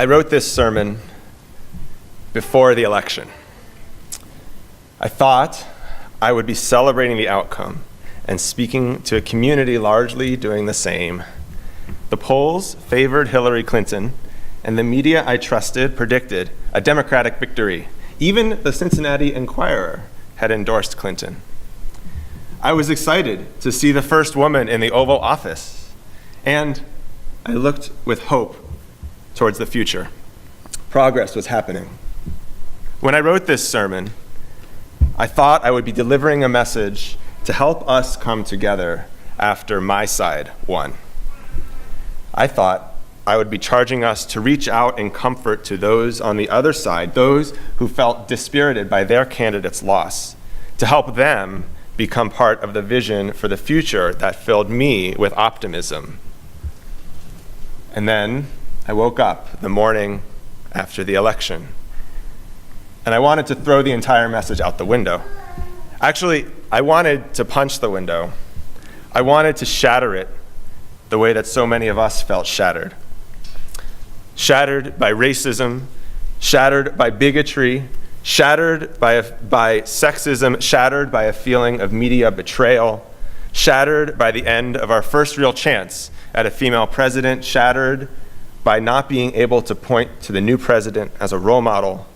I wrote this sermon before the election. I thought I would be celebrating the outcome and speaking to a community largely doing the same. The polls favored Hillary Clinton, and the media I trusted predicted a Democratic victory. Even the Cincinnati Enquirer had endorsed Clinton. I was excited to see the first woman in the Oval Office, and I looked with hope towards the future. Progress was happening. When I wrote this sermon, I thought I would be delivering a message to help us come together after my side won. I thought I would be charging us to reach out in comfort to those on the other side, those who felt dispirited by their candidate's loss, to help them become part of the vision for the future that filled me with optimism. And then I woke up the morning after the election, and I wanted to throw the entire message out the window. Actually, I wanted to punch the window. I wanted to shatter it the way that so many of us felt shattered. Shattered by racism, shattered by bigotry, shattered by sexism, shattered by a feeling of media betrayal, shattered by the end of our first real chance at a female president, shattered by not being able to point to the new president as a role model,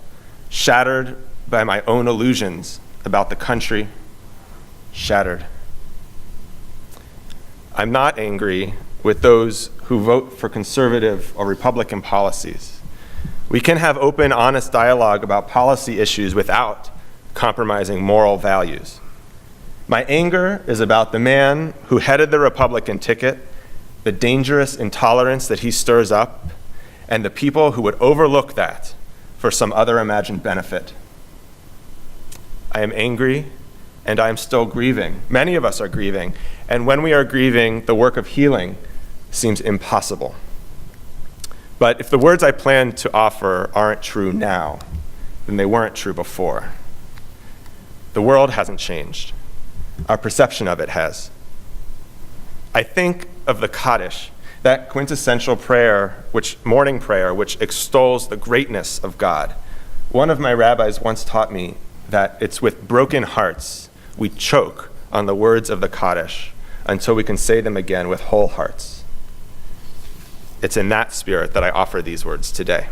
shattered by my own illusions about the country, shattered. I'm not angry with those who vote for conservative or Republican policies. We can have open, honest dialogue about policy issues without compromising moral values. My anger is about the man who headed the Republican ticket, the dangerous intolerance that he stirs up, and the people who would overlook that for some other imagined benefit. I am angry, and I am still grieving. Many of us are grieving, and when we are grieving, the work of healing seems impossible. But if the words I plan to offer aren't true now, then they weren't true before. The world hasn't changed. Our perception of it has. I think of the Kaddish, that quintessential prayer, morning prayer, which extols the greatness of God. One of my rabbis once taught me that it's with broken hearts we choke on the words of the Kaddish until we can say them again with whole hearts. It's in that spirit that I offer these words today.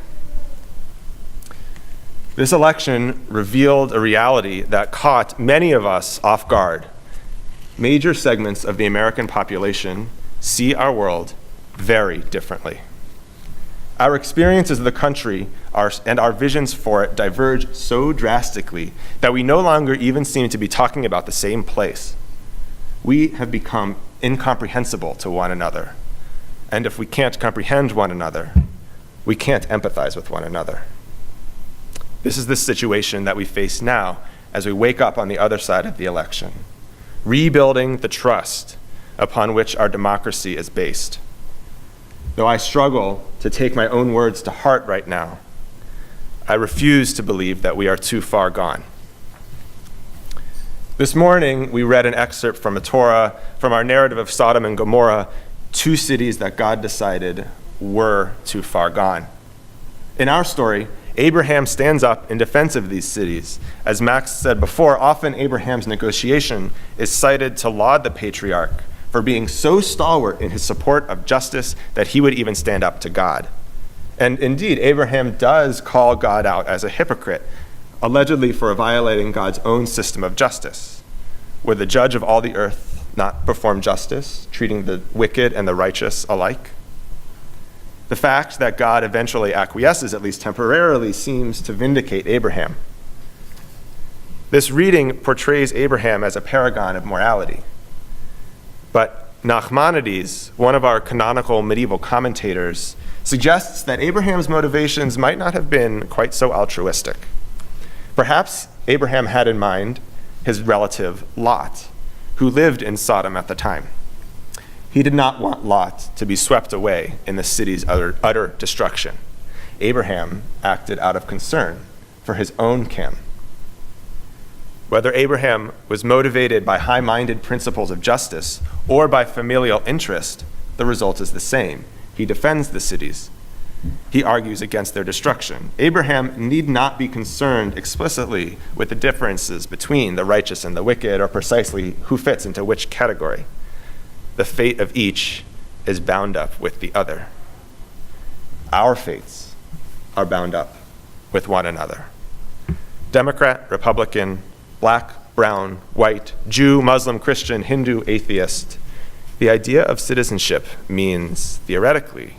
This election revealed a reality that caught many of us off guard. Major segments of the American population see our world very differently. Our experiences of the country and our visions for it diverge so drastically that we no longer even seem to be talking about the same place. We have become incomprehensible to one another. And if we can't comprehend one another, we can't empathize with one another. This is the situation that we face now as we wake up on the other side of the election, rebuilding the trust upon which our democracy is based. Though I struggle to take my own words to heart right now, I refuse to believe that we are too far gone. This morning, we read an excerpt from a Torah, from our narrative of Sodom and Gomorrah, two cities that God decided were too far gone. In our story, Abraham stands up in defense of these cities. As Max said before, often Abraham's negotiation is cited to laud the patriarch for being so stalwart in his support of justice that he would even stand up to God. And indeed, Abraham does call God out as a hypocrite, allegedly for violating God's own system of justice. Would the judge of all the earth not perform justice, treating the wicked and the righteous alike? The fact that God eventually acquiesces, at least temporarily, seems to vindicate Abraham. This reading portrays Abraham as a paragon of morality. But Nachmanides, one of our canonical medieval commentators, suggests that Abraham's motivations might not have been quite so altruistic. Perhaps Abraham had in mind his relative Lot, who lived in Sodom at the time. He did not want Lot to be swept away in the city's utter destruction. Abraham acted out of concern for his own kin. Whether Abraham was motivated by high-minded principles of justice or by familial interest, the result is the same. He defends the cities. He argues against their destruction. Abraham need not be concerned explicitly with the differences between the righteous and the wicked, or precisely who fits into which category. The fate of each is bound up with the other. Our fates are bound up with one another. Democrat, Republican, black, brown, white, Jew, Muslim, Christian, Hindu, atheist. The idea of citizenship means, theoretically,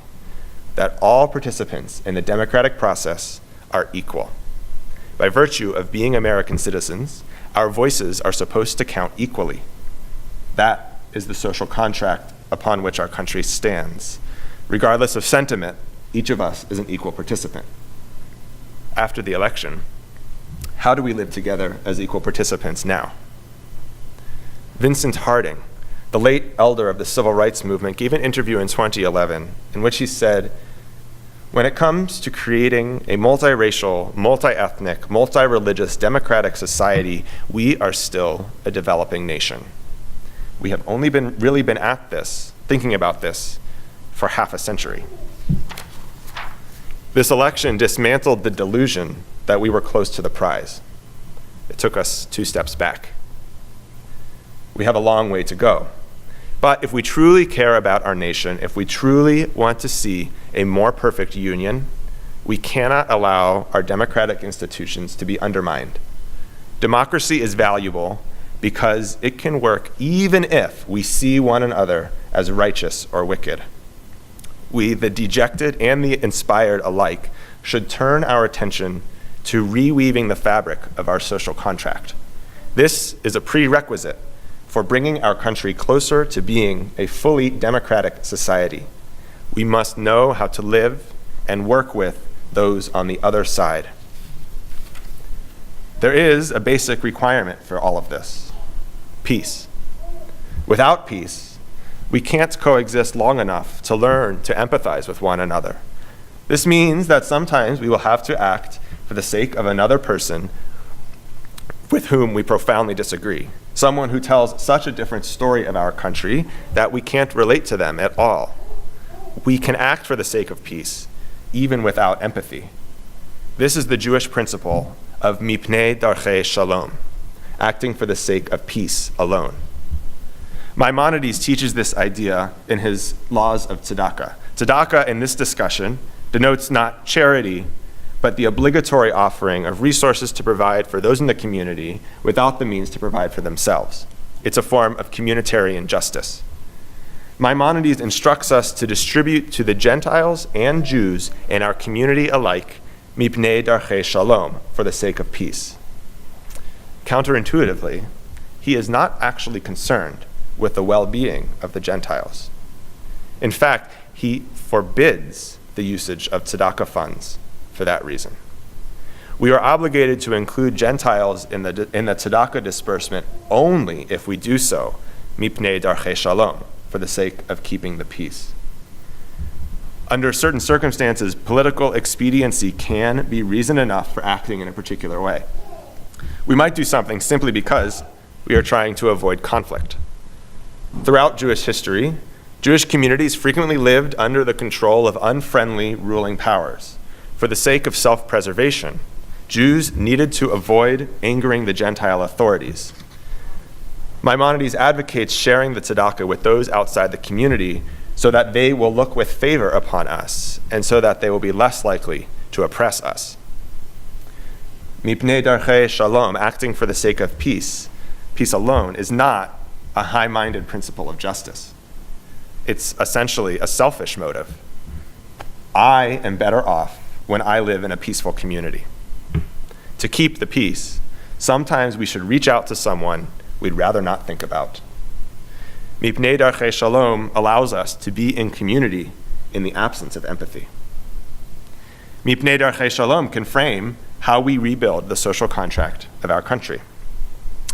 that all participants in the democratic process are equal. By virtue of being American citizens, our voices are supposed to count equally. That is the social contract upon which our country stands. Regardless of sentiment, each of us is an equal participant. After the election, how do we live together as equal participants now? Vincent Harding, the late elder of the civil rights movement, gave an interview in 2011 in which he said, "When it comes to creating a multiracial, multi-ethnic, multi-religious democratic society, we are still a developing nation. We have only really been at this, thinking about this, for half a century." This election dismantled the delusion that we were close to the prize. It took us 2 steps back. We have a long way to go. But if we truly care about our nation, if we truly want to see a more perfect union, we cannot allow our democratic institutions to be undermined. Democracy is valuable because it can work even if we see one another as righteous or wicked. We, the dejected and the inspired alike, should turn our attention to reweaving the fabric of our social contract. This is a prerequisite for bringing our country closer to being a fully democratic society. We must know how to live and work with those on the other side. There is a basic requirement for all of this: peace. Without peace, we can't coexist long enough to learn to empathize with one another. This means that sometimes we will have to act for the sake of another person with whom we profoundly disagree, someone who tells such a different story of our country that we can't relate to them at all. We can act for the sake of peace, even without empathy. This is the Jewish principle of mipnei darchei shalom, acting for the sake of peace alone. Maimonides teaches this idea in his Laws of Tzedakah. Tzedakah in this discussion denotes not charity, but the obligatory offering of resources to provide for those in the community without the means to provide for themselves. It's a form of communitarian justice. Maimonides instructs us to distribute to the Gentiles and Jews in our community alike, mipnei darchei shalom, for the sake of peace. Counterintuitively, he is not actually concerned with the well-being of the Gentiles. In fact, he forbids the usage of tzedakah funds for that reason. We are obligated to include Gentiles in the tzedakah disbursement only if we do so, mipnei darchei shalom, for the sake of keeping the peace. Under certain circumstances, political expediency can be reason enough for acting in a particular way. We might do something simply because we are trying to avoid conflict. Throughout Jewish history, Jewish communities frequently lived under the control of unfriendly ruling powers. For the sake of self-preservation, Jews needed to avoid angering the Gentile authorities. Maimonides advocates sharing the tzedakah with those outside the community so that they will look with favor upon us and so that they will be less likely to oppress us. Mipnei darchei shalom, acting for the sake of peace alone, is not a high-minded principle of justice. It's essentially a selfish motive. I am better off when I live in a peaceful community. To keep the peace, sometimes we should reach out to someone we'd rather not think about. Mipnei darchei shalom allows us to be in community in the absence of empathy. Mipnei darchei shalom can frame how we rebuild the social contract of our country.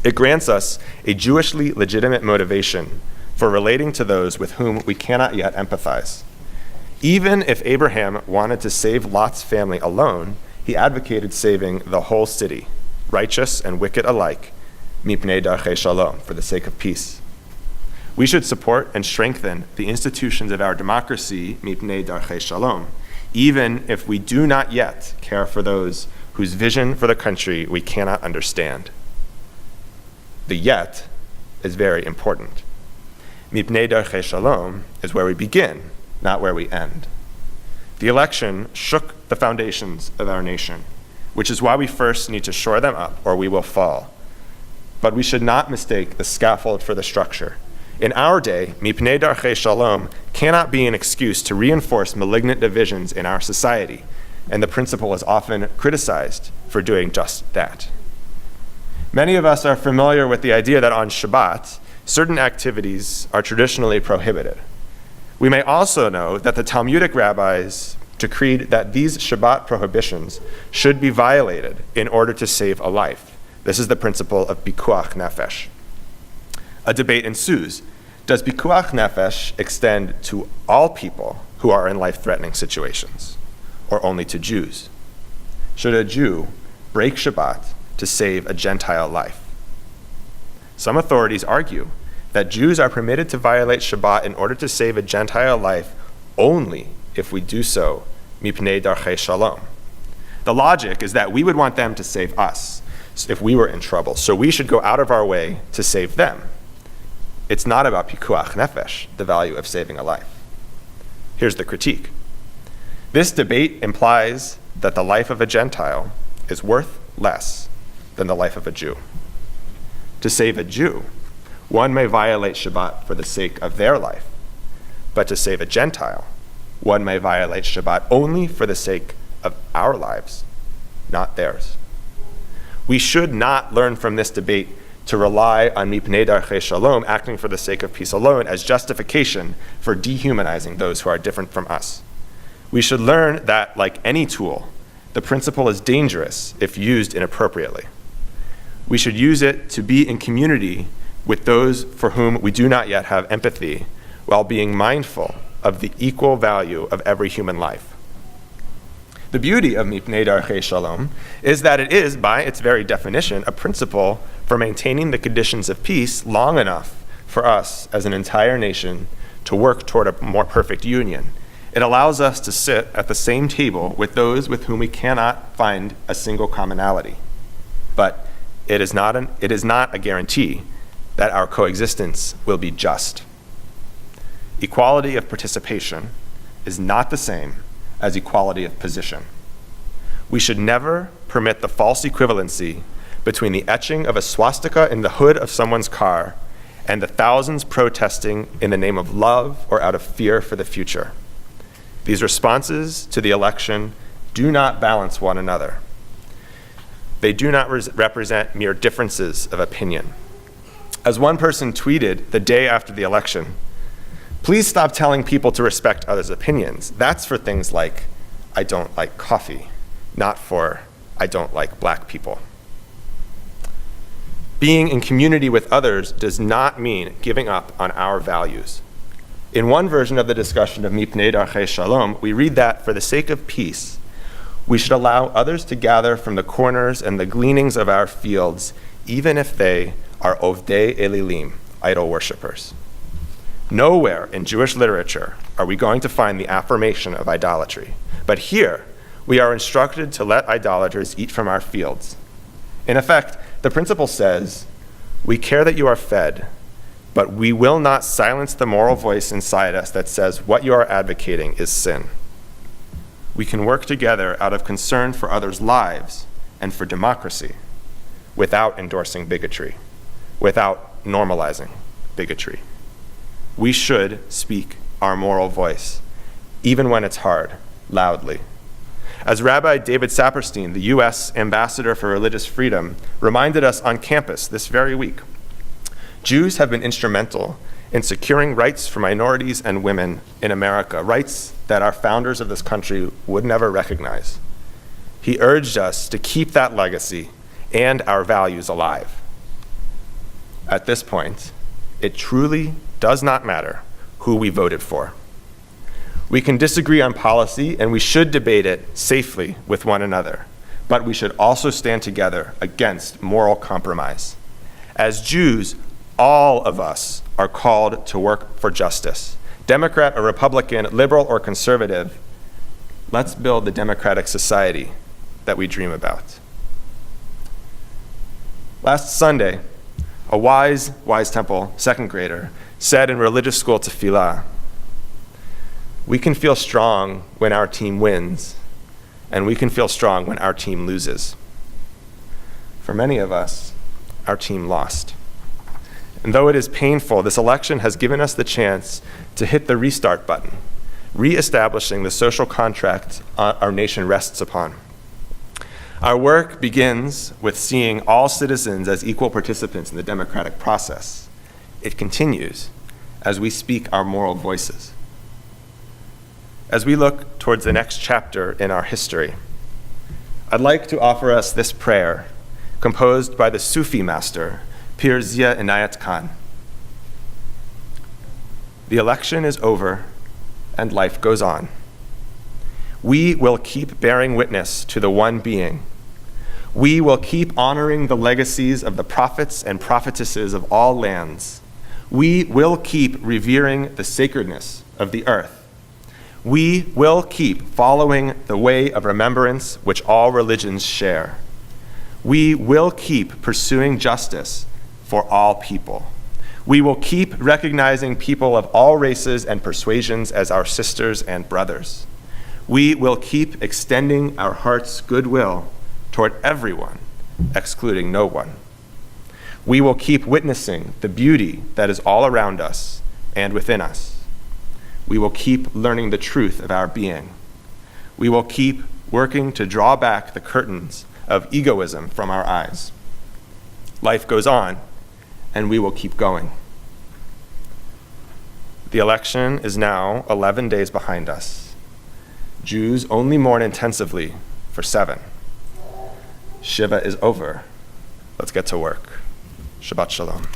It grants us a Jewishly legitimate motivation for relating to those with whom we cannot yet empathize. Even if Abraham wanted to save Lot's family alone, he advocated saving the whole city, righteous and wicked alike, mipnei darchei shalom, for the sake of peace. We should support and strengthen the institutions of our democracy, mipnei darchei shalom, even if we do not yet care for those whose vision for the country we cannot understand. The yet is very important. Mipnei darchei shalom is where we begin, not where we end. The election shook the foundations of our nation, which is why we first need to shore them up or we will fall. But we should not mistake the scaffold for the structure. In our day, mipnei darchei shalom cannot be an excuse to reinforce malignant divisions in our society, and the principle is often criticized for doing just that. Many of us are familiar with the idea that on Shabbat, certain activities are traditionally prohibited. We may also know that the Talmudic rabbis decreed that these Shabbat prohibitions should be violated in order to save a life. This is the principle of pikuach nefesh. A debate ensues. Does pikuach nefesh extend to all people who are in life-threatening situations, or only to Jews? Should a Jew break Shabbat to save a Gentile life? Some authorities argue that Jews are permitted to violate Shabbat in order to save a Gentile life only if we do so mipnei darchei shalom. The logic is that we would want them to save us if we were in trouble, so we should go out of our way to save them. It's not about pikuach nefesh, the value of saving a life. Here's the critique. This debate implies that the life of a Gentile is worth less than the life of a Jew. To save a Jew, one may violate Shabbat for the sake of their life, but to save a Gentile, one may violate Shabbat only for the sake of our lives, not theirs. We should not learn from this debate to rely on mipnei darchei shalom, acting for the sake of peace alone, as justification for dehumanizing those who are different from us. We should learn that, like any tool, the principle is dangerous if used inappropriately. We should use it to be in community with those for whom we do not yet have empathy, while being mindful of the equal value of every human life. The beauty of mipnei darchei shalom is that it is, by its very definition, a principle for maintaining the conditions of peace long enough for us as an entire nation to work toward a more perfect union. It allows us to sit at the same table with those with whom we cannot find a single commonality. But it is not a guarantee that our coexistence will be just. Equality of participation is not the same as equality of position. We should never permit the false equivalency between the etching of a swastika in the hood of someone's car and the thousands protesting in the name of love or out of fear for the future. These responses to the election do not balance one another. They do not represent mere differences of opinion. As one person tweeted the day after the election, "Please stop telling people to respect others' opinions. That's for things like, I don't like coffee, not for, I don't like black people." Being in community with others does not mean giving up on our values. In one version of the discussion of mipnei darchei shalom, we read that for the sake of peace, we should allow others to gather from the corners and the gleanings of our fields, even if they are ovdei elilim, idol worshippers. Nowhere in Jewish literature are we going to find the affirmation of idolatry. But here, we are instructed to let idolaters eat from our fields. In effect, the principle says, we care that you are fed, but we will not silence the moral voice inside us that says what you are advocating is sin. We can work together out of concern for others' lives and for democracy without endorsing bigotry, without normalizing bigotry. We should speak our moral voice, even when it's hard, loudly. As Rabbi David Saperstein, the U.S. Ambassador for Religious Freedom, reminded us on campus this very week, Jews have been instrumental in securing rights for minorities and women in America, rights that our founders of this country would never recognize. He urged us to keep that legacy and our values alive. At this point, it truly does not matter who we voted for. We can disagree on policy, and we should debate it safely with one another, but we should also stand together against moral compromise. As Jews, all of us are called to work for justice. Democrat or Republican, liberal or conservative, Let's build the democratic society that we dream about. Last Sunday, a wise Temple second grader said in religious school tefillah, "We can feel strong when our team wins, and we can feel strong when our team loses." For many of us, our team lost. And though it is painful, this election has given us the chance to hit the restart button, reestablishing the social contract our nation rests upon. Our work begins with seeing all citizens as equal participants in the democratic process. It continues as we speak our moral voices. As we look towards the next chapter in our history, I'd like to offer us this prayer composed by the Sufi master, Pir Zia Inayat Khan. The election is over and life goes on. We will keep bearing witness to the one being. We will keep honoring the legacies of the prophets and prophetesses of all lands. We will keep revering the sacredness of the earth. We will keep following the way of remembrance which all religions share. We will keep pursuing justice for all people. We will keep recognizing people of all races and persuasions as our sisters and brothers. We will keep extending our heart's goodwill toward everyone, excluding no one. We will keep witnessing the beauty that is all around us and within us. We will keep learning the truth of our being. We will keep working to draw back the curtains of egoism from our eyes. Life goes on, and we will keep going. The election is now 11 days behind us. Jews only mourn intensively for 7. Shiva is over. Let's get to work. Shabbat Shalom.